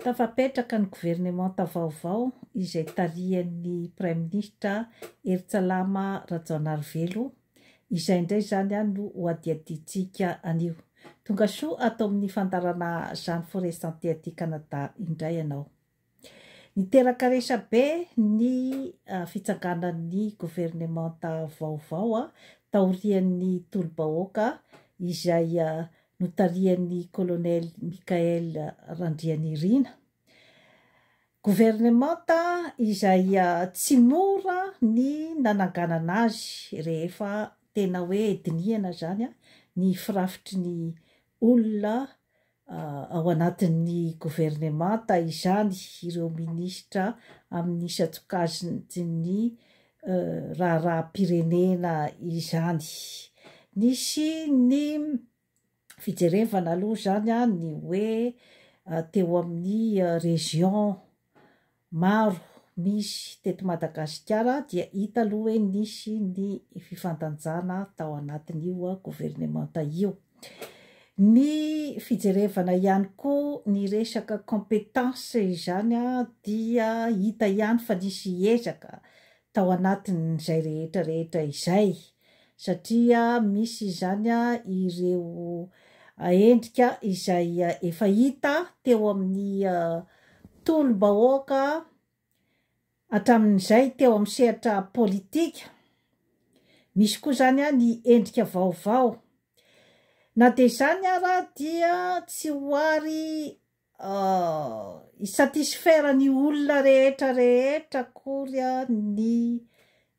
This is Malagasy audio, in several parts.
Tafapetraka ny gouvernemanta vaovao izay tarihan'ny Prime Ministra Heritsalama Rajaonarivelo izay indray zany no hoadiaditsika anio. Tonga soa atao amin'ny fandarana Jeanne Forest Santé aty Canada indray ianao. Niteraka resabe ny fitsanganan'ny gouvernemanta vaovao taorian'ny tolo-bahoaka izay notarian'ny colonel Michael Randrianirina. Gouvernemanta izay tsy mora ny nananganana azy rehefa tena hoe dinihana zany ny firafitry ny olona ao anatin'ny gouvernemanta izany ireo ministra amin'ny satsokaziny raharaham-pirenena izany. Nisy ny fijerevana aloha zany ny hoe teo amin'ny région maro misy teto Madagasikara dia hita aloha hoe nisy ny fifandanjana tao anatin'io gouvernemanta io. Ny fijerevana ihany koa ny resaka compétence izany dia hita ihany fa nisy ezaka tao anatin'izay rehetra izay satria misy izany ireo endrika izay efa hita teo amin'ny tolo-bahoaka hatramin'izay teo amin'ny sehatra politika. Misy koa zany ny endrika vaovao. Na de zany ara dia tsy hoary isatisfera ny olona rehetra akory ny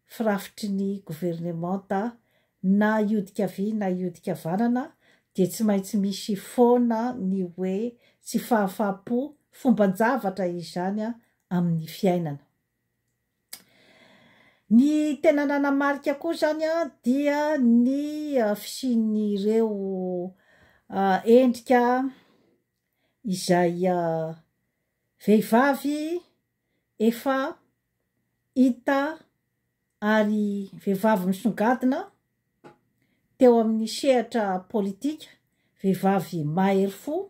firafitry ny gouvernemanta na iodika avy na iodika avanana dia tsy maintsy misy foana ny hoe tsy fahafapo fomban-javatra izany amin'ny fiainana. Ny tena nanamarika koa zany dia ny fisian'ireo endrika izay vehivavy efa hita ary vehivavy misongadina teo amin'ny sehatra politika, vehivavy mahery fo,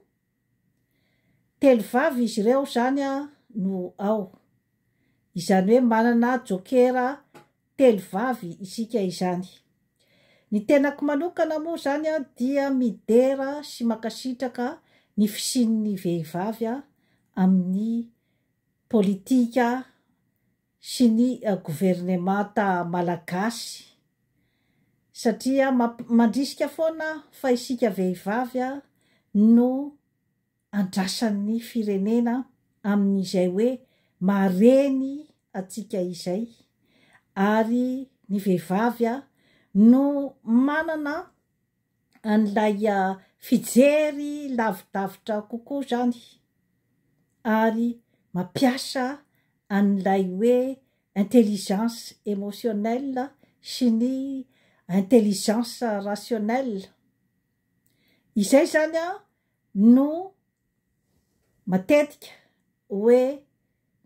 telo vavy izy ireo zany no ao. Izany hoe manana jokera telo vavy isika izany. Ny tenako manokana moa zany dia midera sy makasitraka ny fisian'ny vehivavy amin'ny politika sy ny gouvernemanta malagasy satria mandrisika foana fa isika vehivavy no andrasan'ny firenena amin'izay hoe mareny atsika izay ary ny vehivavy no manana an'ilay fijery lavidavitra kokoa zany ary mampiasa an'ilay hoe intelligence émotionnelle sy ny intelligence rationnelle. Izay zany no matetika hoe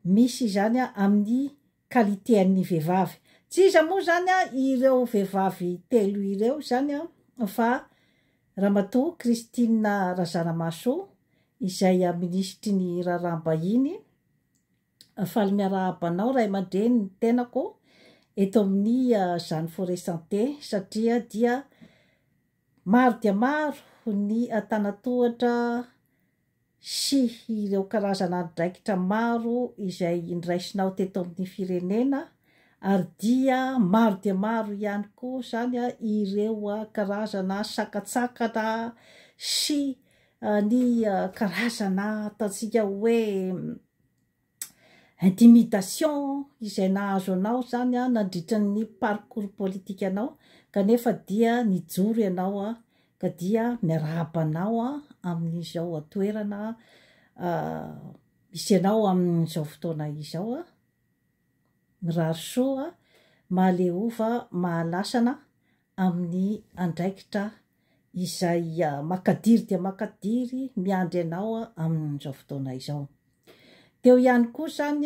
misy zany amin'ny qualité-an'ny vehivavy. Tsy iza moa zany ireo vehivavy telo ireo zany fa Ramatoa Christine Razanamahasoa izay ministry ny raharaham-bahiny, faly miarahabanao ray aman-dreny ny tenako eto amin'ny Jeanne Forest Santé satria dia maro ny antanatohatra sy ireo karazana andraikitra maro izay indraisinao teto amin'ny firenena ary dia maro ihany koa zany ireo karazana sakatsakana sy ny karazana ataontsika hoe intimidation izay nahazo anao zany nandritra ny parcours politika anao kanefa dia nijoro ianao ka dia miarahabanao amin'izao toerana misy anao amin'izao fotoana izao mirary soa mahaleova mahalasana amin'ny andraikitra izay makadiry dia makadiry miandry anao amin'izao fotoana izao. Teo ihany koa zany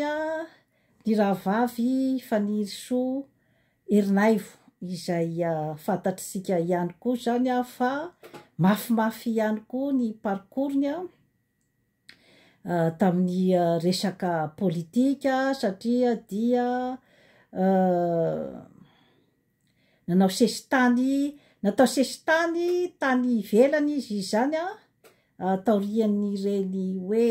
ny rahavavy Fanisoa Erinaivo izay fantatritsika ihany koa zany fa mafimafy ihany koa ny parcours-ny tamin'ny resaka politika satria dia nanao sesitany natao sesitany tany ivelany izy zany taorian'ny reny hoe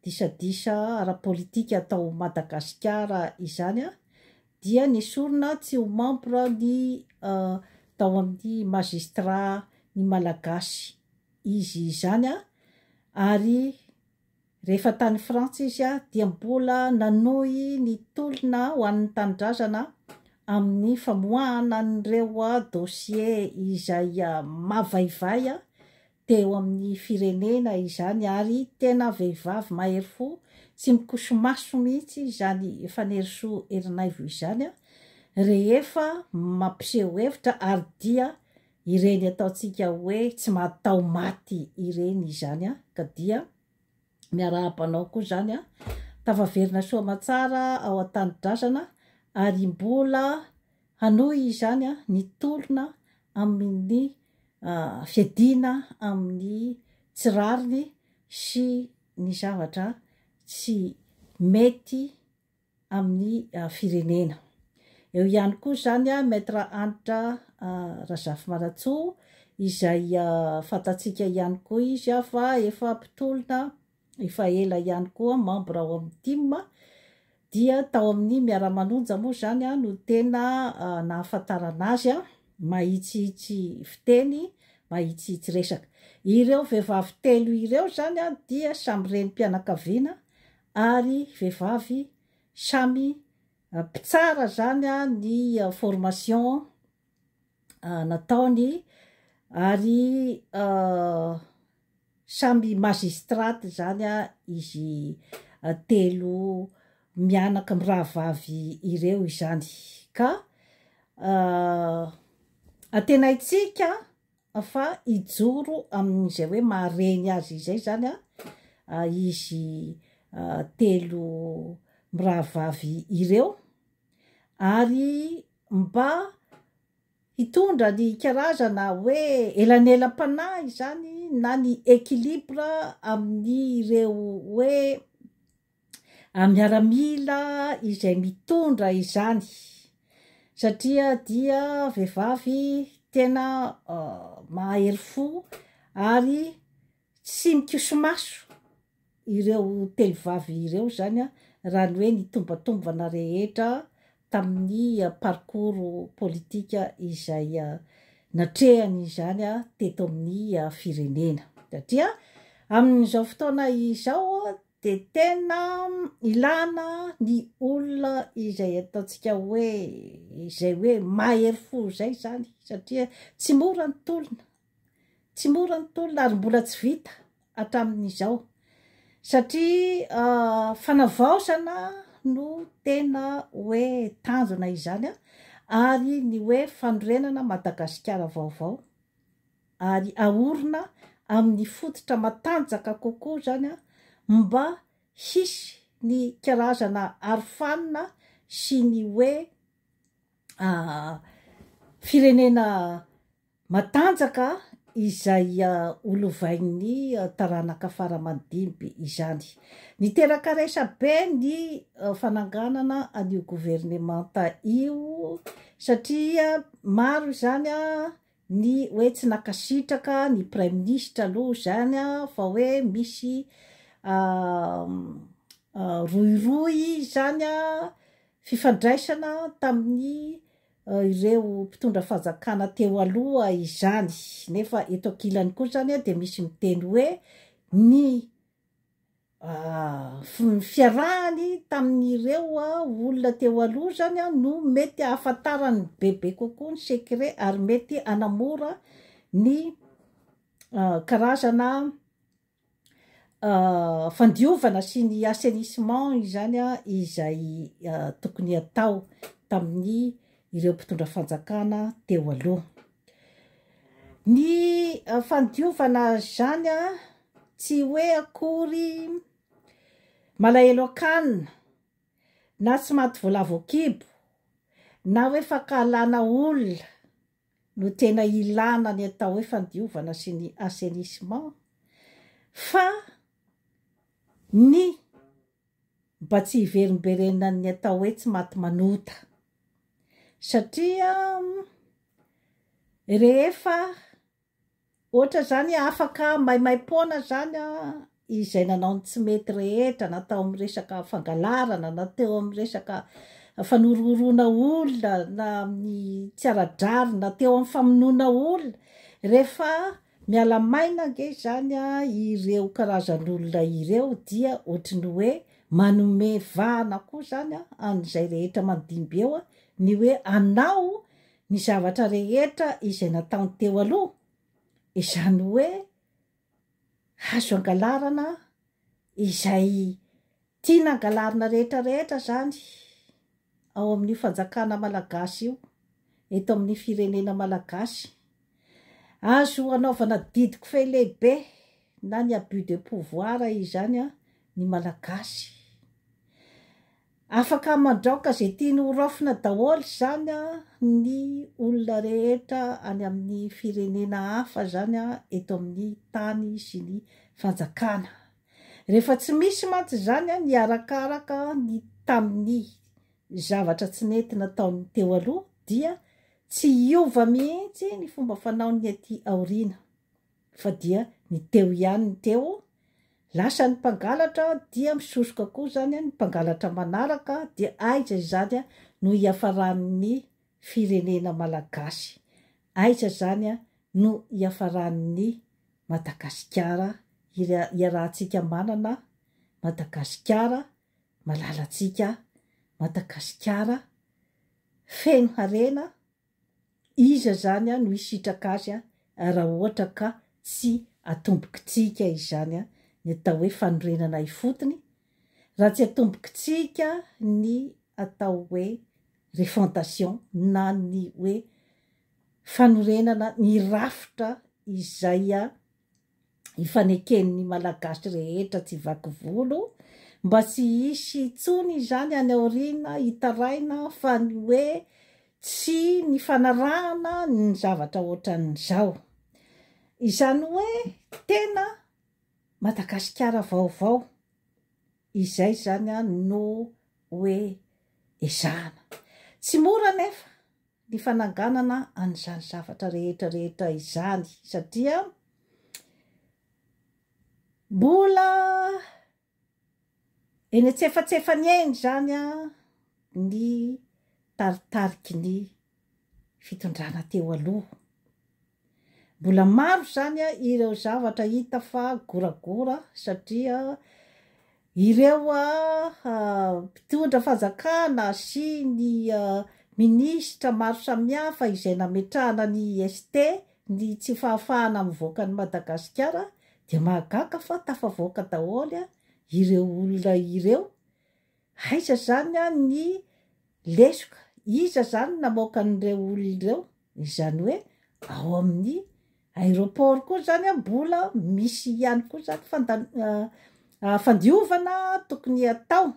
disadisa ara-politika atao Madagasikara izany dia nisorona tsy ho membre ny tao amin'ny magistrat ny malagasy izy zany ary rehefa tany Frantsa izy dia mbola nanohy ny tolona ho an'ny tanindrazana amin'ny famoahana an'ireo dossier izay mavaivay teo amin'ny firenena izany ary tena vehivavy mahery fo tsy mikosomaso mihitsy izany faneriso Erinaivo izany rehefa mampiseho hevitra ary dia ireny ataontsika hoe tsy matao maty ireny izany ka dia miarahabanao koa zany tavaverina soa matsara ao an-tanindrazana ary mbola hanohy izany ny tolona amin'ny fiadina amin'ny tsirariny sy ny zavatra tsy mety amin'ny firenena. Eo ihany koa zany Maître Anitra Razafimanantsoa izay fantatsika ihany koa izy fa efa mpitolona efa ela ihany koa membre ao amin'ny team dia tao amin'ny miara-manonja moa zany no tena nahafantarana azy mahitsihitsy fiteny mahitsihitsy resaka. Ireo vehivavy telo ireo zany dia samy renim-pianakaviana ary vehivavy samy mpitsara zany ny formation nataony ary samy magistrate zany izy telo mianaka mirahavavy ireo izany ka atenaitsika fa ijoro amin'izay hoe mahareny azy izay zany izy telo mirahavavy ireo ary mba hitondra ny karazana hoe elanelam-panahy zany na ny équilibre amin'ny ireo hoe miaramila izay mitondra izany satria dia vehivavy tena mahery fo ary tsy mikosomaso ireo telovavy ireo zany raha ny hoe nitombatombana rehetra tamin'ny parcours politika izay natrehany izany teto amin'ny firenena satria amin'izao fotoana izao de tena ilana ny olona izay ataontsika hoe izay hoe mahery fo zay zany satria tsy mora ny tolona ary mbola tsy vita hatramin'izao satria fanavaosana no tena hoe tanjona izany ary ny hoe fanorenana Madagasikara vaovao ary aorina amin'ny fototra matanjaka kokoa zany mba hisy ny karazana arofanina sy ny hoe firenena matanjaka izay olovain'ny taranaka faramanidimy izany. Niteraka resabe ny fananganana an'io gouvernemanta io satria maro zany ny hoe tsy nakasitraka ny prime ministre aloha zany fa hoe misy roiroy zany fifandraisana tamin'ny ireo mpitondra fanjakana teo aloha izany nefa eto ankilany koa zany de misy miteny hoe ny fiarahany tamin'ireo olona teo aloha zany no mety ahafantarany bebe kokoa ny secret ary mety anamora ny karazana fandiovana sy ny assainissement izany izay tokony atao tamin'ny ireo mpitondra fanjakana teo aloha. Ny fandiovana zany tsy hoe akory malahelo akanina na tsy maty voalavo kibo na hoe fankalana olona no tena ilana ny atao hoe fandiovana sy ny assainissement fa ny mba tsy hiverimberena ny atao hoe tsy maty manota satria rehefa ohatra zany afaka maimaim-poana zany izay nanao ny tsy mety rehetra natao amin'ny resaka fangalarana nateo amin'ny resaka fanororona olona na amin'ny tsy ara-drary nateo amin'ny famonoana olona rehefa miala maina nge zany ireo karazan'olona ireo dia ohatrany hoe manome vahana koa zany an'izay rehetra mandimby eo ny hoe anao ny zavatra rehetra izay nataony teo aloha izany hoe hazo angalarana izay tiana angalarana rehetrarehetra zany ao amin'ny fanjakana malagasy io eto amin'ny firenena malagasy azo anaovana didiko fe lehibe na ny abus de pouvoir izany ny malagasy afaka mandraoka zay tiany horofina daholo zany ny olona rehetra any amin'ny firenena hafa zany eto amin'ny tany sy ny fanjakana rehefa tsy misy mantsy zany ny arakaraka ny tamin'ny zavatra tsy nety nataony teo aloha dia tsy hiova mihitsy ny fomba fanaony aty aoriana fa dia ny teo ihany ny teo lasa ny mpangalatra dia misosoka koa zany ny mpangalatra manaraka dia aiza zany no hiafaran'ny firenena malagasy aiza zany no hiafaran'ny Madagasikara iarahantsika manana Madagasikara malalatsika Madagasikara feno harena iza zany no hisitraka azy raha ohatra ka tsy atombokitsika izany ny atao hoe fanorenana ifotony raha tsy atombokitsika ny atao hoe refondation na ny hoe fanorenana ny rafitra izay ifaneken'ny malagasy rehetra tsy vaky volo mba tsy hisy tsony zany any aoriana hitaraina fa ny hoe tsy ny fanarahana ny zavatra ohatran'izao izany hoe tena Madagasikara vaovao izay zany no hoe ezahana tsy mora nefa ny fananganana an'izany zavatra rehetrarehetra izany satria mbola eny antsefatsefany eny zany ny taritariky ny fitondrana teo aloha mbola maro zany ireo zavatra hita fa goragora satria ireo mpitondra fanjakana sy ny minisitra maro samihafa izay nametrahana ny ST ny tsy fahafahana mivoaka ny Madagasikara dia mahagaga fa tafavoaka daholo ireo olona ireo aiza zany ny lesoka iza zany namoaka n'ireo olona ireo izany hoe ao amin'ny aéroport koa zany mbola misy ihany koa zany fandiovana tokony atao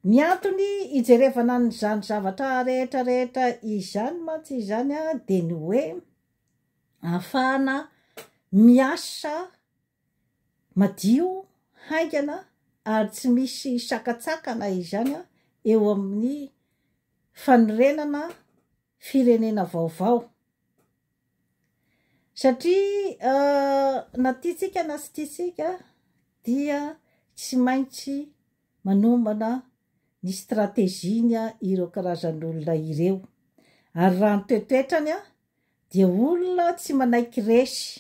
ny antony ijerevana n'izany zavatra rehetrarehetra izany mantsy izany dia ny hoe ahafahana miasa madio haingana ary tsy misy sakatsakana izany eo amin'ny fanorenana firenena vaovao satria na tiatsika na sy tiatsika dia tsy maintsy manombana ny strateziany ireo karazan'olona ireo ary raha ny toetoetrany dia olona tsy manaiky resy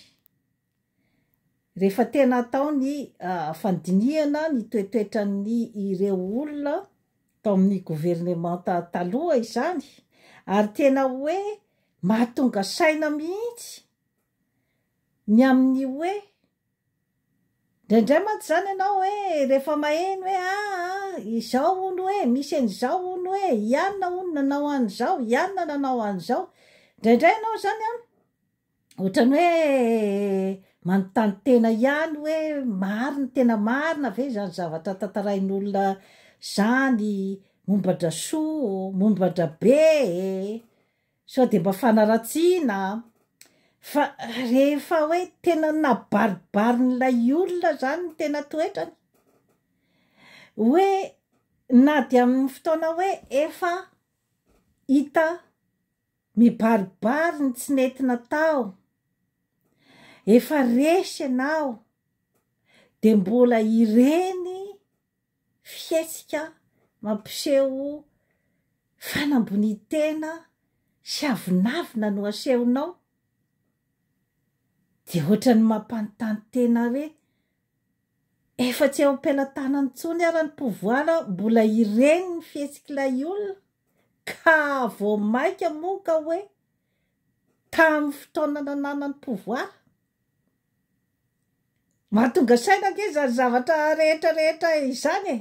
rehefa tena atao ny fandinihana ny toetoetran'ny ireo olona tao amin'ny gouvernemanta taloha izany ary tena hoe mahatonga saina mihitsy ny amin'ny hoe ndraindray mantsy zany ianao hoe rehefa maheno hoe izao ono hoe misy an'izao ono hoe ianona ono nanao an'izao ianona nanao an'izao ndraindray ianao zany ohatrany hoe manontany tena ihany hoe marina tena marina ve zany zavatra tantarain'olona zany mombadrasoa mombadrabe sao de mba fanaratsiana fa rehefa hoe tena nabaribarin'ilay olona zany ny tena toetrany hoe na dia amin'ny fotoana hoe efa hita mibaribary ny tsy nentina tao, efa resy ianao, de mbola ireny fietsika mampiseho fanambonitena sy avinavina no asehonao, de ohatrany mampanontany tena hoe efa tsy eo am-pelatanany intsony ara ny pouvoir, mbola ireny ny fihetsik'ilay olona ka vao maika moa ka hoe tamin'ny fotoana nananany pouvoir. Mahatonga saina ake zany zavatra rehetrarehetra izany e.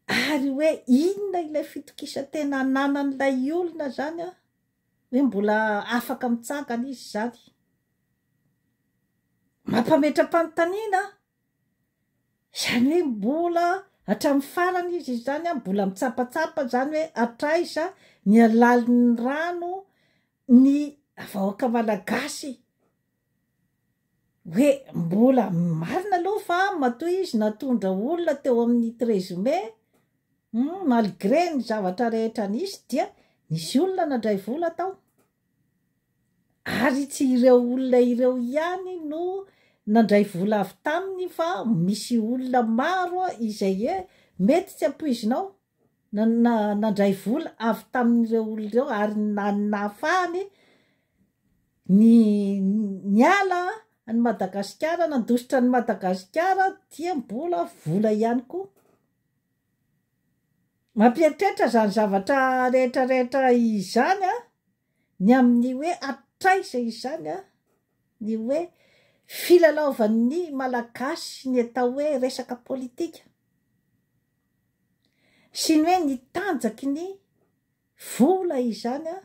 Ary hoe inona ilay fitokisantena ananan'ilay olona zany a, hoe mbola afaka mitsangana izy zany. Mampametra-panontaniana zany hoe mbola hatramin'ny farany izy zany a, mbola mitsapatsapa zany hoe atraiza ny alalin'ny rano ny vahoaka malagasy, hoe mbola marina aloha fa matoa izy natondra olona teo amin'ny 13 mai, malgré ny zavatra rehetra nisy dia nisy olona nandray vola tao, ary tsy ireo olona ireo ihany no nandray vola avy taminy, fa misy olona maro izay mety tsy ampoizinao nandray vola avy tamin'ireo olona ireo, ary nahafahany ny ala ny Madagasikara, nandositra ny Madagasikara dia mbola vola ihany koa. Mampieritreritra zany zavatra rehetrarehetra izany a, ny amin'ny hoe atraiza izany a, ny hoe filalaovan'ny malagasy ny atao hoe resaka politika, sy ny hoe ny tanjaky ny vola izany a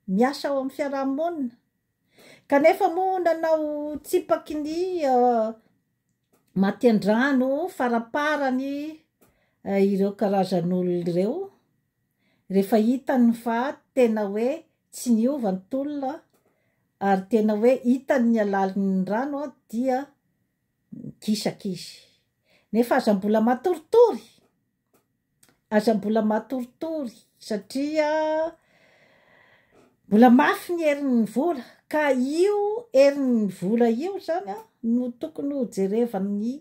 miasa ao amin'ny fiarahamonina. Kanefa moa nanao tsipaky ny Matiandrano faraparany ireo karazan'olona ireo, rehefa hitany fa tena hoe tsy niova ny tolona, ary tena hoe hitany ny alalin'ny rano dia kisaka izy. Nefa aza mbola matoritory, aza mbola matoritory satria mbola mafy ny herin'ny vola, ka io herin'ny vola io zany a no tokony ho jerevan'ny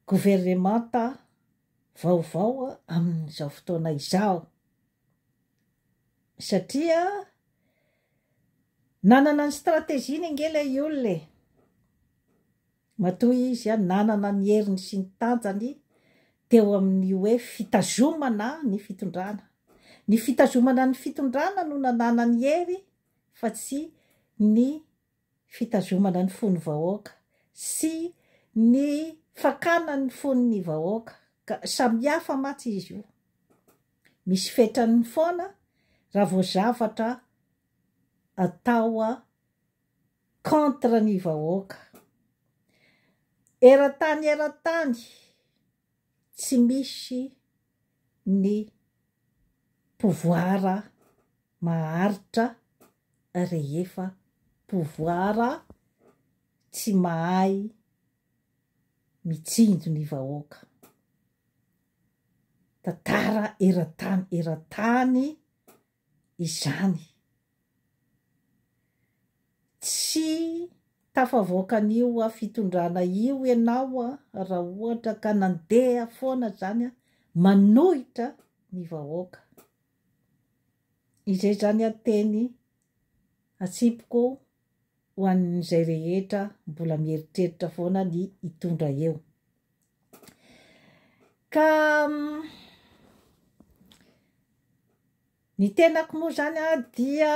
gouvernemanta vaovao amin'izao fotoana izao, satria nanana ny stratégie nge lay olona e, matoa izy nanana ny heriny sy ny tanjany teo amin'ny hoe fitazomana ny fitondrana. Ny fitazomana ny fitondrana no nanana ny hery, fa tsy ny fitazomana ny fon'ny vahoaka sy ny fakana ny fon'ny vahoaka, ka samihafa matsy izy io. Misy fetrany foana raha vao zavatra atao contre ny vahoaka. Eran-tany tsy misy ny pouvoir maharitra rehefa pouvoir tsy mahay mitsinjo ny vahoaka. Tantara eran-tany izany. Tsy tafavoakan'io fitondrana io ianao raha ohatra ka nandeha foana zany manohitra ny vahoaka. Izay zany teny atsipiko ho an'izay rehetra mbola mieritreritra foana ny hitondra eo. Ka ny tenako moa zany dia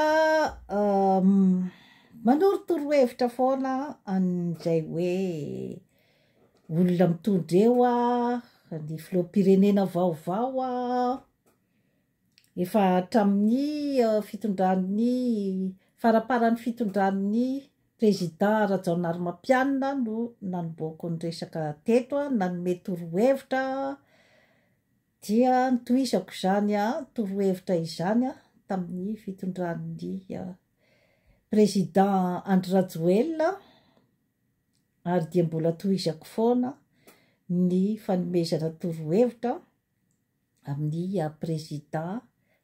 manorotoro-hevitra foana an'izay hoe olona mitondra eo ny filoham-pirenena vaovao efa hatramin'ny fitondran'ny faraparan'ny fitondran'ny président Rajaonarimampianina no nanomboako ny resaka teto, nanome toro-hevitra, dia nitohizako zany toro-hevitra izany tamin'ny fitondran'ny président Andry Rajoelina, ary dia mbola tohizako foana ny fanomezana torohevitra amin'ny président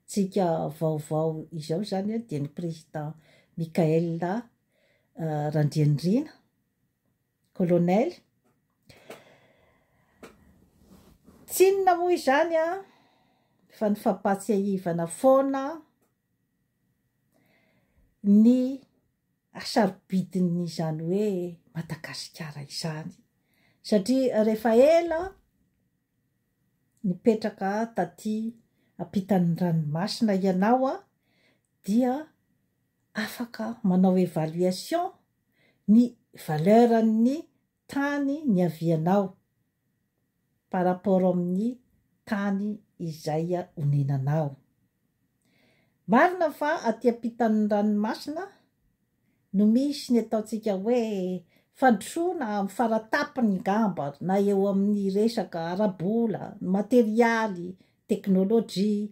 tsika vaovao izao zany dia ny président Mikael Randrianirina colonel. Tsy inona moa izany fa ny fampatsiahivana foana ny asarobidin'izany hoe Madagasikara izany, satria rehefa ela nipetraka taty ampitan'ny ranomasina ianao dia afaka manao évaluation ny valeuran'ny tany niavianao par rapport amin'ny tany izay onenanao. Marina fa aty ampitan'ny ranomasina no misy ny ataontsika hoe fandrosoana amin'ny faratapiny ngamba na eo amin'ny resaka arabola, materialy, teknôlôjia,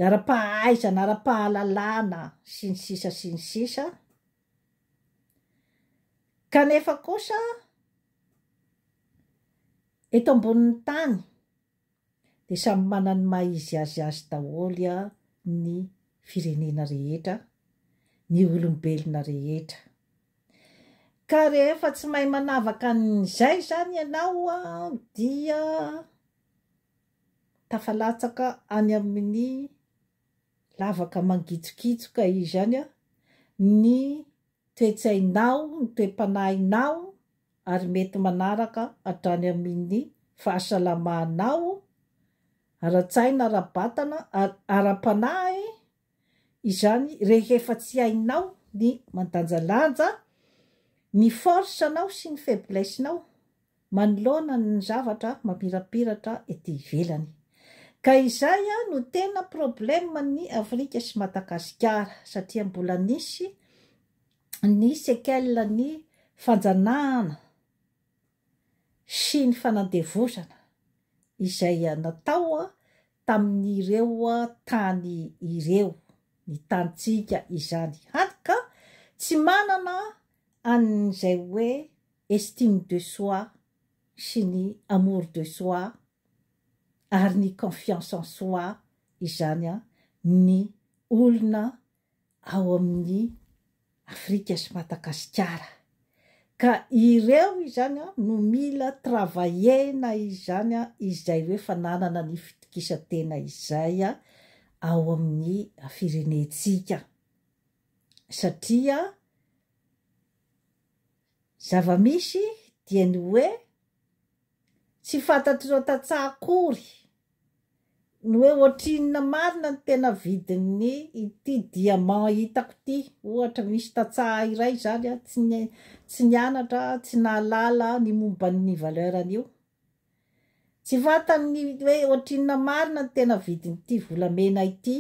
ara-pahaizana, ara-pahalalana sy ny sisa. Kanefa kosa eto ambonin'ny tany dia samy manana ny maha izy azy daholo ny firenena rehetra, ny olombelona rehetra. Ka rehefa tsy mahay manavaka an'izay zany ianao dia tafalatsaka any amin'ny lavaka mangitsokitsoka izany ny toetsainao, ny toepanahinao, ary mety manaraka hatrany amin'ny fahasalamanao, ara-tsaina, ara-batana, ara-panahy izany rehefa tsy hainao ny mandanjalanja ny force-nao sy ny faiblesse-nao manoloana ny zavatra mamirapiratra ety ivelany. Ka izay no tena problème ny Afrika sy Madagasikara, satria mbola nisy ny séquelle ny fanjanahana sy ny fanandevosana izay natao tamin'ireo tany ireo, ny tantsika izany. Hany ka tsy manana an'izay hoe estime de soi sy ny amour de soi ary ny confiance en soi izany ny olona ao amin'ny Afrika sy Madagasikara. Ka ireo izany no mila travaillena izany izay hoe fananana ny fitokisantena izay ao amin'ny firenetsika, satria zava-misy dia ny hoe tsy fantatr'ireo tantsaha akory ny hoe ohatrinona marina ny tena vidin'ny ity diamant hitako ity. Ohatra misy tantsaha iray zany tsy nianatra, tsy nahalala ny momba ny valeur an'io, tsy fantany hoe ohatrinona marina ny tena vidin'ity volamena ity.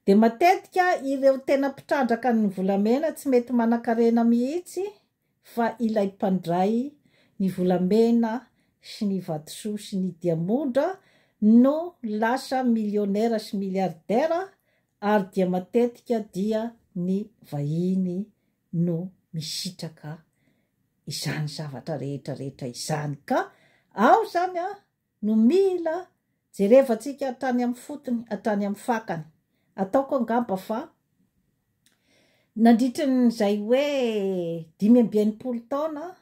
De matetika ireo tena mpitrandraka ny volamena tsy mety manan-karena mihitsy, fa ilay mpandray ny volamena sy ny vatosoa sy ny diamondra no lasa millionnaire sy milliardaire, ary dia matetika dia ny vahiny no misitraka izany zavatra rehetrarehetra izany. Ka ao zany no mila jerevantsika hatrany amin'ny fotony, hatrany amin'ny fakany. Ataoko angamba fa nandritra n'izay hoe 5 taona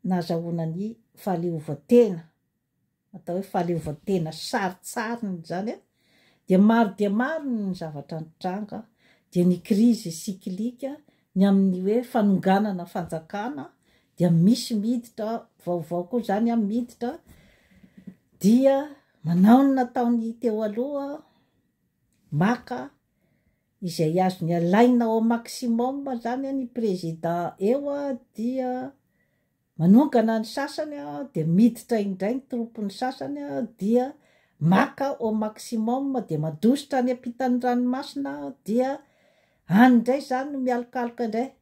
nahazahoana ny fahaleovantena, atao hoe fahaleovantena saritsariny zany dia maro ny zavatra nitranga, dia ny crise cyclique ny amin'ny hoe fanonganana fanjakana, dia misy miditra vaovao koa zany miditra, dia manao ny nataony teo aloha, maka izay azo ny alaina au maximum zany ny président eo, dia manongana ny sasany dia miditra indray ny troupy-ny sasany dia maka au maximum, dia madositra ny ampitan'ny ranomasina, dia andray zany no mialokaloka indray.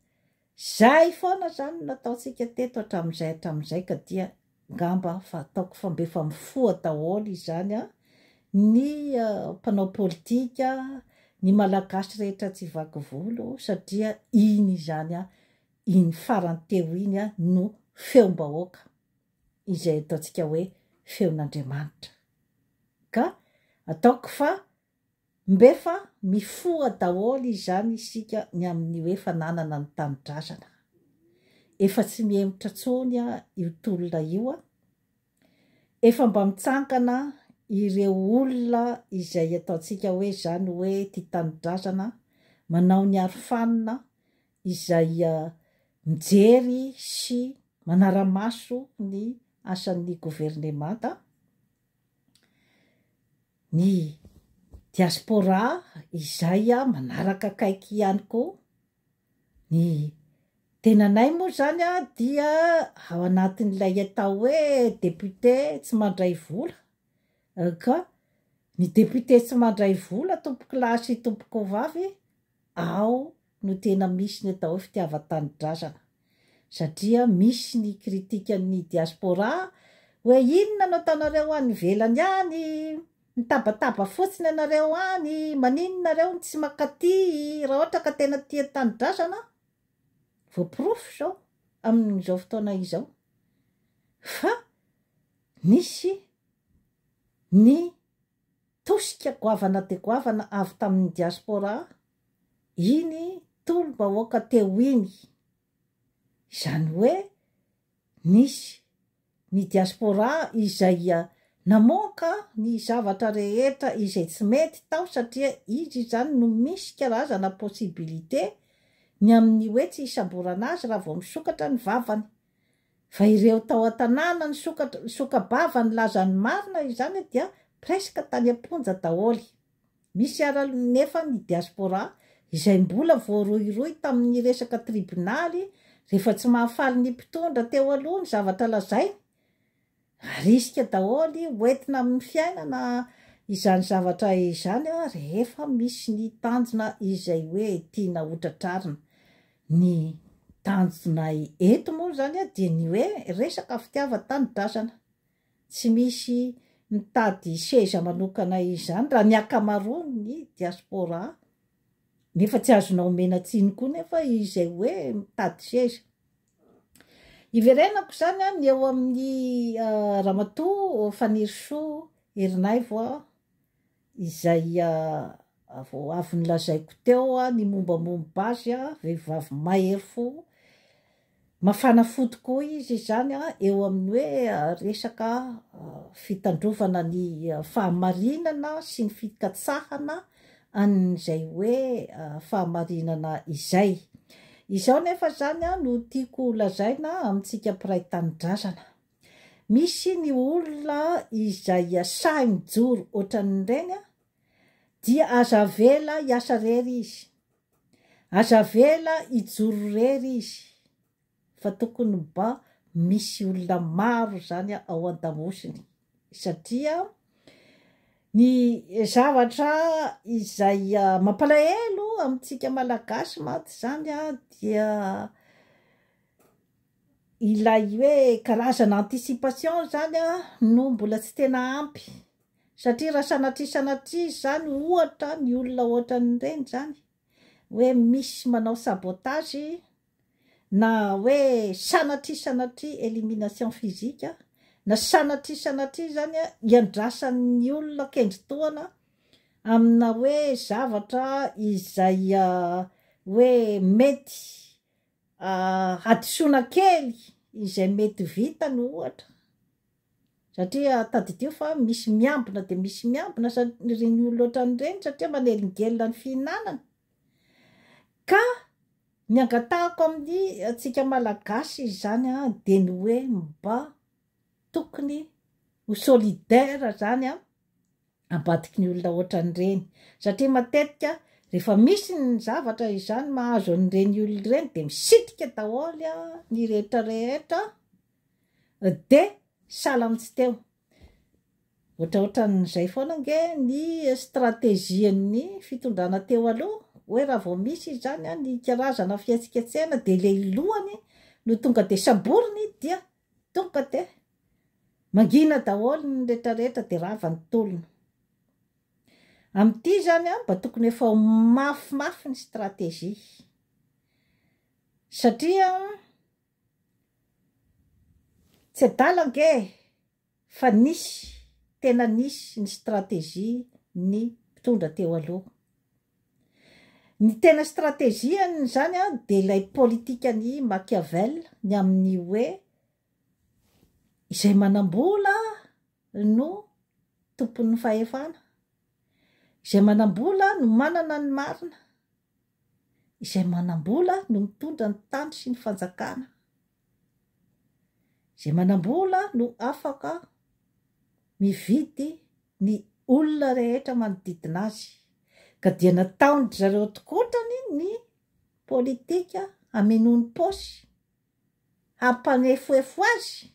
Zay foana zany nataontsika teto hatramin'izay ka dia ngamba fa ataoko fambefa mifoha daholo izany ny mpanao politika, ny malagasy rehetra tsy vaky volo, satria iny zany iny farany teo iny no feom-bahoaka izay ataontsika hoe feon'Andriamanitra. Ka ataoko fa mbe fa mifoha daholo izany isika ny amin'ny hoe fananana ny tanindrazana. Efa tsy miemotra tsony io tolona io efa mba mitsangana ireo olona izay ataontsika hoe zany hoe ty tanindrazana manao ny arofanina izay mijery sy manara-maso ny asan'ny gouvernemanta. Ny diaspora izay manaraka akaiky ihany koa. Ny tenanay moa zany dia ao anatin'ilay atao hoe député tsy mandray vola. Ka ny député tsy mandray vola tompoky lahy sy tompoky vavy ao no tena misy ny atao hoe fitiavan-tanindrazana. Satria misy ny kritikan'ny diaspora hoe inona no ataonareo any ivelany any, mitabataba fotsiny anareo any, maninonareo tsy makaty raha ohatra ka tena tia tanindrazana. Voapirofo zao amin'izao fotoana izao fa nisy ny tosika goavana de goavana avy tamin'ny diaspora iny tolo-bahoaka teo iny. Izany hoe nisy ny diaspora izay namoaka ny zavatra rehetra izay tsy mety tao satria izy zany no misy karazana possibilité ny amin'ny hoe tsy hisamborana azy raha vao misokatra ny vavany. Fa ireo tao an-tanàna ny soka-bava ny lazany marina izany dia presque tany am-ponja daholo. Misy nefa ny diaspora izay mbola voarohirohy tamin'ny resaka tribunaly rehefa tsy mahafaly ny mpitondra teo aloha ny zavatra lazay. Risika daholo hoentina amin'ny fiainana izany zavatra izany rehefa misy ny tanjona izay hoe tiana hotratrarina. Ny tanjona eto moa zany dia ny hoe resaka fitiavan-tanindrazana. Tsy misy mitady seza manokana izany raha ny akamaroan'ny diaspora. Nefa tsy azonao mena tsiny koa nefa izay hoe mitady seza. Iverenako zany ny eo amin'ny Ramatoa Fanirisoa Herinaivo izay avy nilazaiko teo ny mombamomba azy vehivavy mahery fo. Mafana fo tokoa izy zany eo amin'ny hoe resaka fitandrovana ny fahamarinana sy ny fikatsahana an'izay hoe fahamarinana izay. Izao nefa zany no tiako lazaina amintsika mpiray tanindrazana. Misy ny olona izay sahy mijoro ohatran'ireny dia aza vela hiasa rery izy. Aza vela hijoro rery izy. Fa tokony mba misy olona maro zany ao an-damosiny. Satria ny zavatra izay mampalahelo amintsika malagasy maty zany dia ilay hoe karazana anticipation zany no mbola tsy tena ampy. Satria raha sanatria zany ohatra ny olona ohatran'ireny zany hoe misy manao sabotage na hoe sanatria élimination physique na sanatria zany iandrasan'ny olona kendri-toana amina hoe zavatra izay hoe mety hadisoana kely izay mety vita no ohatra. Satria tadidio fa misy miambina de misy miambina reny olona ohatran'ireny satria manelingelina ny fihinanana. Ka ny angatahako amin'ny atsika malagasy zany de ny hoe mba tokony ho solidaire zany ambadiky ny olona ohatran'ireny. Satria matetika rehefa misy ny zavatra izany mahazo an'ireny olona ireny de misitrika daholo ny rehetrarehetra de salamitsy teo. Ohatraohatran'izay foana nge ny strategian'ny fitondrana teo aloha hoe raha vao misy zany ny karazana fihetsiketsehana de le lohany no tonga de saboriny dia tonga de mangina daholo ny rehetrarehetra de rava ny tolona. Amin'ity zany mba tokony efa mafimafy ny stratégie. Satria tsy adalange fa nisy tena nisy ny stratégie ny mpitondra teo aloha. Ny tena stratégiany zany a de ilay politikany Machiavel ny amin'ny hoe izay manambola no tompon'ny fahefana, izay manambola no manana ny marina, izay manambola no mitondra ny tany sy ny fanjakana, izay manambola no afaka mividy ny olona rehetra manodidina azy. Ka dia nataony zareo tokotrany ny politika hamenony paosy, hampanefoefo azy,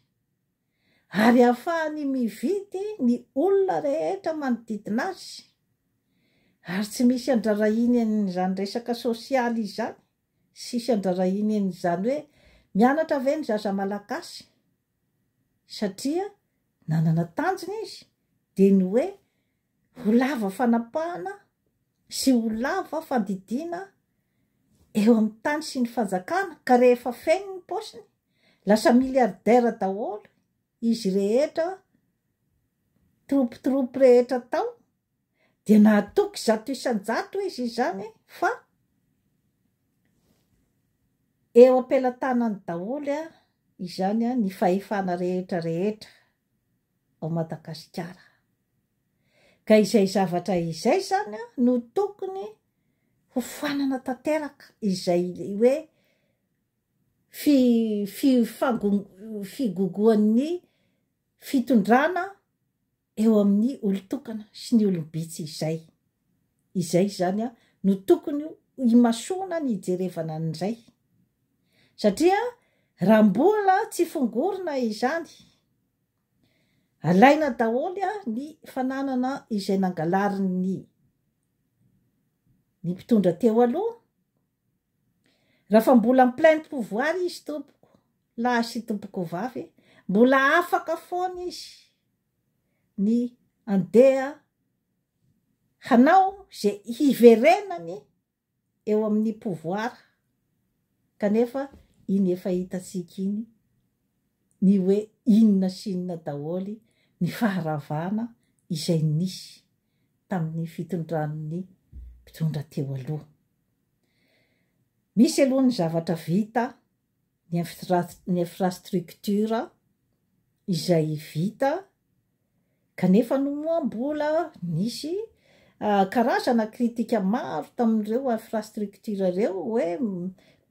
ary ahafahany mividy ny olona rehetra manodidina azy. Ary tsy misy andrarahiny an'izany resaka sosialy izany, sisy andrarahiny an'izany hoe mianatra ve ny zaza malagasy, satria nanana tanjona izy de ny hoe ho lava fanapahana sy ho lava fandidiana eo amin'ny tany sy ny fanjakana. Ka rehefa feno ny paosiny, lasa miliardaire daholo izy rehetra, troupy rehetra tao, dia nahatoky 100 izy izany fa eo am-pelatanany daholo izany ny fahefana rehetra ao Madagasikara. Ka izay zavatra izay zany no tokony ho fanana tanteraka, izay hoe figogoan'ny fitondrana eo amin'ny olon-tokana sy ny olom-bitsy izay zany no tokony imasona ny ijerevana an'izay, satria raha mbola tsy fongorina izany, alaina daholo ny fananana izay nangalariny ny mpitondra teo aloha. Raha fa mbola en plein pouvoir izy tompoko lahy sy tompoko vavy, mbola afaka foana izy ny andeha hanao zay hiverenany eo amin'ny pouvoir. Kanefa iny efa hitatsika iny ny hoe inona sy inona daholo ny faharavana izay nisy tamin'ny fitondran'ny mpitondra teo aloha. Misy aloha ny zavatra vita, ny infrastructure izay vita, kanefa no moa mbola nisy karazana kritika maro tamin'ireo infrastructure ireo hoe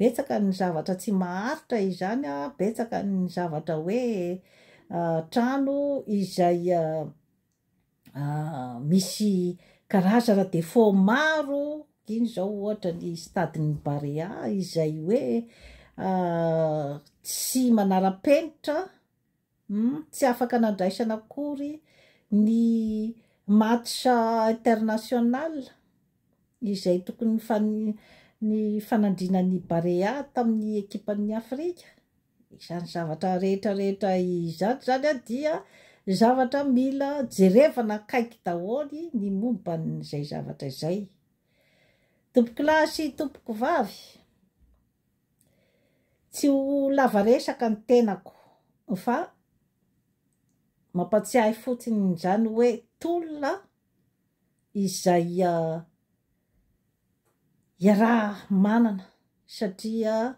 betsaka ny zavatra tsy maharitra izany, betsaka ny zavatra hoe trano izay misy karazana défaut maro, iny zao ohatra ny stadin'ny Barea izay hoe tsy manara-penitra, tsy afaka nandraisana akory ny match international izay tokony ny fanandrinan'ny Barea tamin'ny ekipan'ny Afrika. Izany zavatra rehetrarehetra izany zany dia zavatra mila jerevana akaiky daholo ny momban'izay zavatra izay. Tompoko lahy sy tompoko vavy, tsy ho lava resaka ny tenako fa mampatsiahy fotsiny izany hoe tolona izay iaraha manana, satria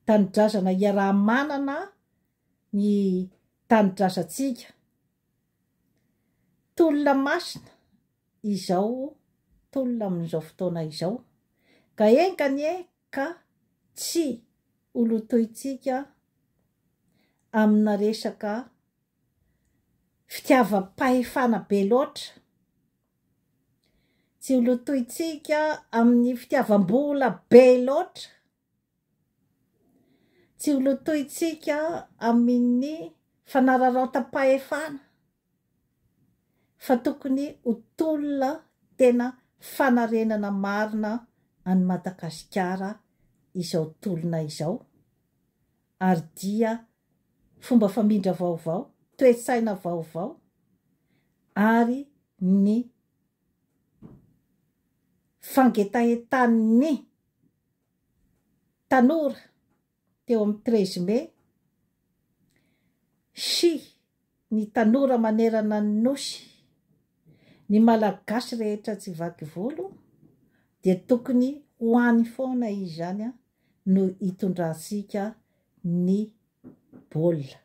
tanindrazana iaraha manana ny tanindrazantsika, tolona masina izao tolona amin'izao fotoana izao. Ka engany ka tsy olotoitsika amina resaka fitiavam-pahefana be loatra, tsy olotoitsika amin'ny fitiavam-bola be loatra, tsy olotoitsika amin'ny fanararaotam-pahefana, fa tokony ho tolona tena fanarenana marina any Madagasikara izao tolona izao, ary dia fomba famindra vaovao, toe-tsaina vaovao, ary ny fangetahetan'ny tanora teo amin'ny 13 Mai sy ny tanora manerana ny nosy ny malagasy rehetra tsy vaky volo dia tokony hoany foana izy zany no hitondrantsika ny baolina.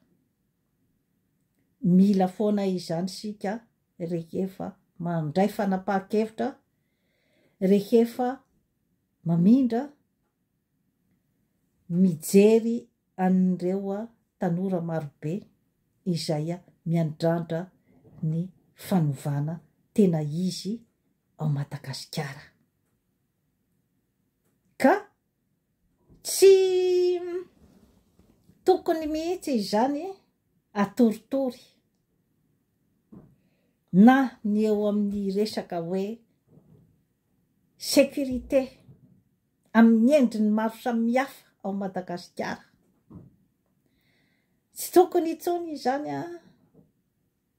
Mila foana izy zany sika rehefa mandray fanapahan-kevitra, rehefa mamindra mijery anireo tanora marobe izay miandrandra ny fanovana tena izy ao Madagasikara. Ka tsy tokony mihitsy izany atoritory na ny eo amin'ny resaka hoe sécurité amin'ny endriny maro samihafa ao Madagasikara. Tsy tokony intsony izany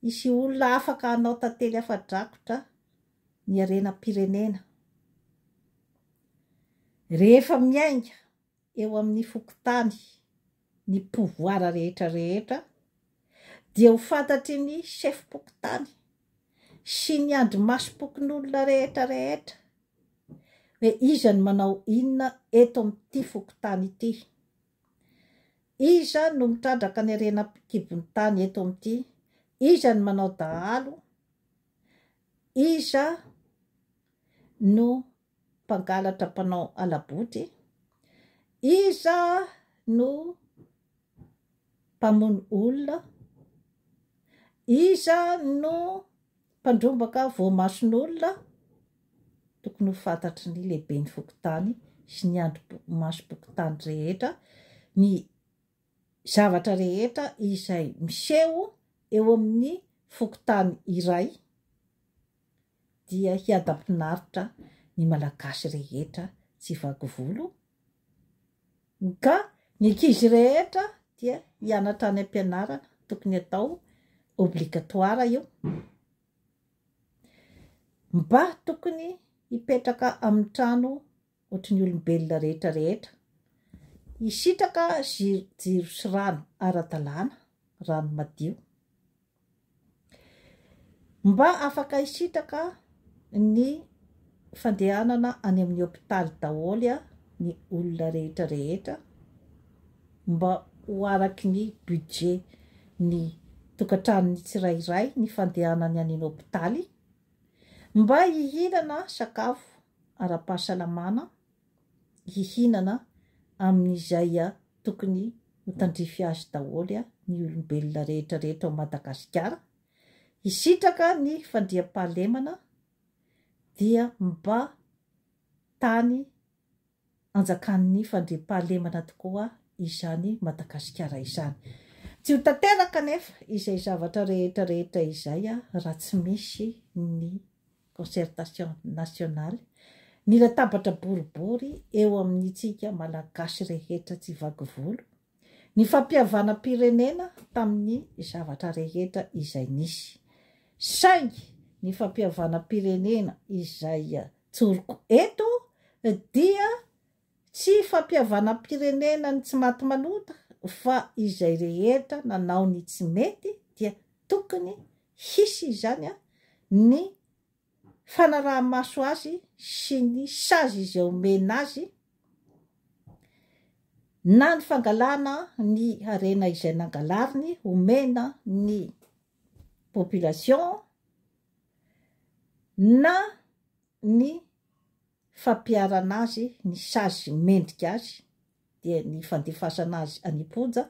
isy olona afaka hanao tantely afa-drakotra ny harenam-pirenena. Rehefa miainga eo amin'ny fokontany ny pouvoir rehetra rehetra dia ho fantatry ny chef-pokotany sy ny andrimasom-pokon'olona rehetra rehetra hoe iza ny manao inona eto amin'ity fokontany ity, iza no mitrandraka ny harenam-kibon'ny tany eto amin'ity, iza ny manao dahalo, iza no mpangalatra mpanao alaboty, iza no mpamono olona, iza no mpandrombaka voamason'olona. Tokony ho fantatry ny lehibe ny fokontany sy ny andrimasom-pokotany rehetra, ny zavatra rehetra izay miseho eo amin'ny fokontany iray dia hiadam-pinaritra ny malagasy rehetra tsy vaky volo. Ka ny ankizy rehetra dia hianatra any am-pianarana, tokony atao obligatoire io, mba tokony hipetraka amin'ny trano ohatry ny olombelona rehetra rehetra, hisitraka jiro sy rano ara-dalàna, rano madio, mba afaka hisitraka ny fandehanana any amin'ny hôpitaly daholo ny olona rehetra rehetra, mba ho araky ny budget ny tokantranony tsirairay ny fandehanany any hôpitaly, mba hihinana sakafo ara-pahasalamana, hihinana amin'izay tokony ho tandrify azy daholo ny olombelona rehetra rehetra ao Madagasikara, hisitraka ny fandriam-pahalemana dia mba tany anjakan'ny fandriam-pahalemana tokoa izany Madagasikara izany. Tsy ho tanteraka nefa izay zavatra rehetra rehetra izay raha tsy misy ny concertation nationale, ny latabatra boribory eo amin'ntsika malagasy rehetra tsy vaky volo, ny fampihavana-pirenena tamin'ny zavatra rehetra izay nisy. Saingy ny fampihavana-pirenena izay tsoriko eto dia tsy fampihavana-pirenena ny tsy maty manota, fa izay rehetra nanao ny tsy mety dia tokony hisy izany ny fanaraha-maso azy sy ny sazy izay omena azy, na ny fangalana ny harena izay nangalariny omena ny population, na ny fampiarana azy ny sazy mendrika azy dia ny fandefasana azy anipoja,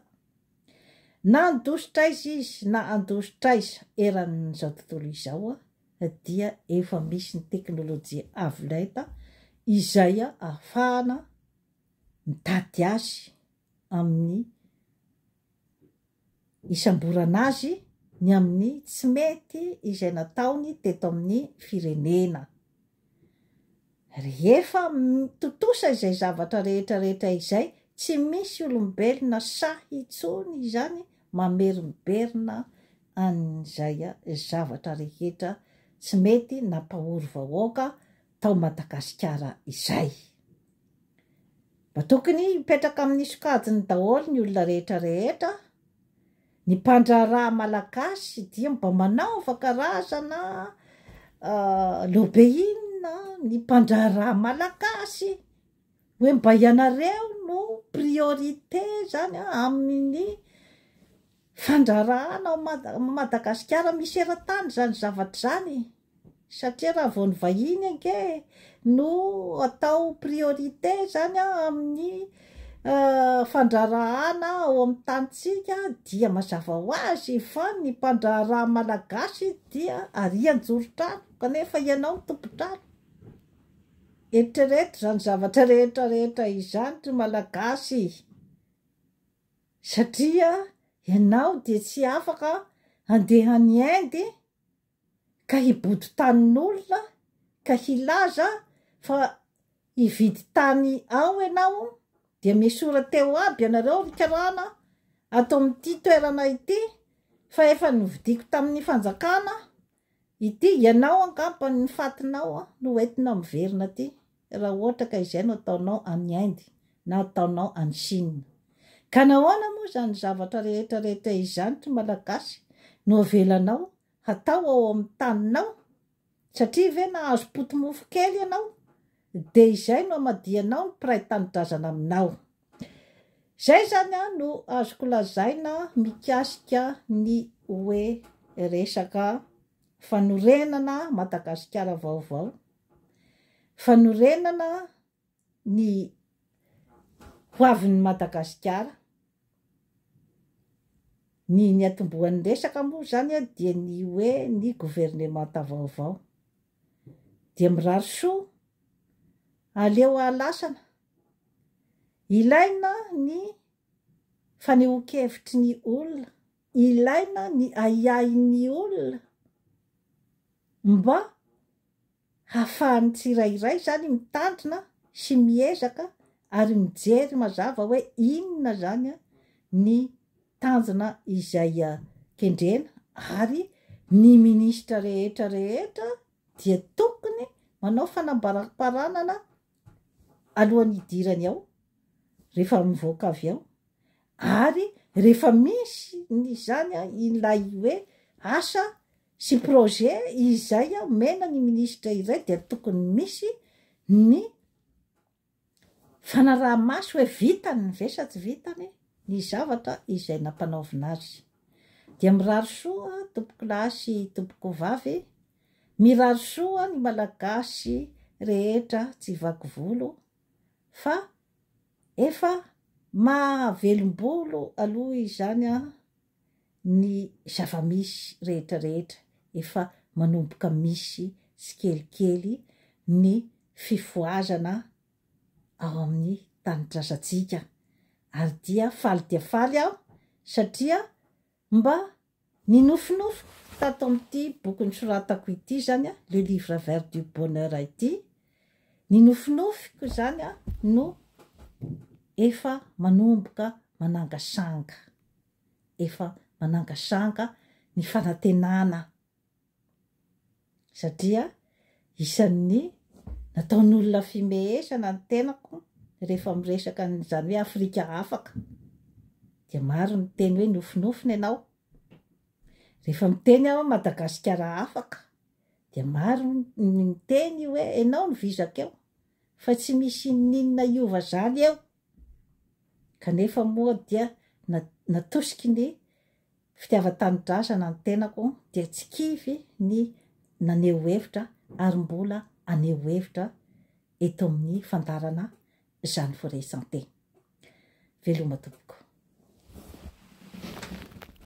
na andositra izy na andositra iza eran'izao tontolo izao dia efa misy ny teknôlôjia avo lenta izay ahafahana mitady azy amin'ny isamborana azy ny amin'ny tsy mety izay nataony teto amin'ny firenena. Rehefa totosa izay zavatra rehetra rehetra izay, tsy misy olombelona sahy intsony izany mamerimberina an'izay zavatra rehetra tsy mety nampahory vahoaka tao Madagasikara izay. mba tokony mipetraka amin'ny sokajiny daholo ny olona rehetrarehetra. Ny mpandraraha malagasy dia mba manaova karazana lobbying ny mpandraraha malagasy hoe mba ianareo no priorité zany amin'ny fandrarahana Madagasikara misy eran-tany zany zavatra zany, satria raha vao ny vahiny ange no atao priorité zany amin'ny fandrarahana ao amin'ny tanitsika dia mazava ho azy fa ny mpandraraha malagasy dia arian-jorotrano kanefa ianao ny tompotrano. Eritrereto zany zavatra rehetrarehetra izany ty malagasy, satria ianao dia tsy afaka andeha any Inde ka hibodo tanin'olona ka hilaza fa hividy tany ao ianao dia misoratra aby ianareo rikarana ato amin'ity toerana ity fa efa novidiko tamin'ny fanjakana ity, ianao angamba ny fatinao no entina miverina ty raha ohatra ka izay no ataonao any Inde na ataonao any Chine. Ka nahoana moa zany zavatra rehetrarehetra izany ty malagasy no avelanao hatao ao amin'ny taninao, satria ve nahazo potomofo kely ianao dia izay no amadianao ny mpiray tanindrazana aminao. Zay zany no azoko lazaina mikasika ny hoe resaka fanorenana Madagasikara vaovao, fanorenana ny hoavin'ny Madagasikara. Ny atombohan'ny resaka moa zany dia ny hoe ny gouvernemanta vaovao dia mirary soa, aleo ahalasana, ilaina ny fanehoan-kevitry ny olona, ilaina ny aiain'ny olona mba hahafahan'ny tsirairay zany mitandrina sy miezaka ary mijery mazava hoe inona zany ny tanjona izay kendrena, ary ny minisitra rehetrarehetra dia tokony manao fanambaram-paranana alohan'ny hidirany ao rehefa mivoaka avy ao, ary rehefa misy ny zany ilay hoe asa sy projet izay mena ny minisitra iray dia tokony misy ny fanaraha-maso hoe vitany ve sa tsy vitany ny zavatra izay nampanaovina azy. Dia mirary soa tompoko lahy sy tompoko vavy, mirary soa ny malagasy rehetra tsy vaky volo, fa efa mahavelombolo aloha izany ny zava-misy rehetrarehetra, efa manomboka misy sy kelikely ny fifoazana ao amin'ny tanindrazantsika. Ary dia faly aho satria mba ny nofinofiko tato amin'ity boky nosoratako ity zany le livre vert du bonheur ity, ny nofinofiko zany no efa manomboka manangasanga, efa manangasanga ny fanantenana, satria isan'ny nataon'olona fimehesana ny tenako rehefa miresaka n'izany hoe Afrika afaka, dia maro ny teny hoe nofinofina ianao. Rehefa miteny aho Madagasikara afaka dia maro ny teny hoe ianao no vizaka eo fa tsy misy ninona iova zany eo. Kanefa moa dia natosiky ny fitiavan-tanindrazana ny tenako dia tsy kivy ny naneho hevitra ary mbola aneho hevitra eto amin'ny fandarana zany foresante. Veloma tompoko.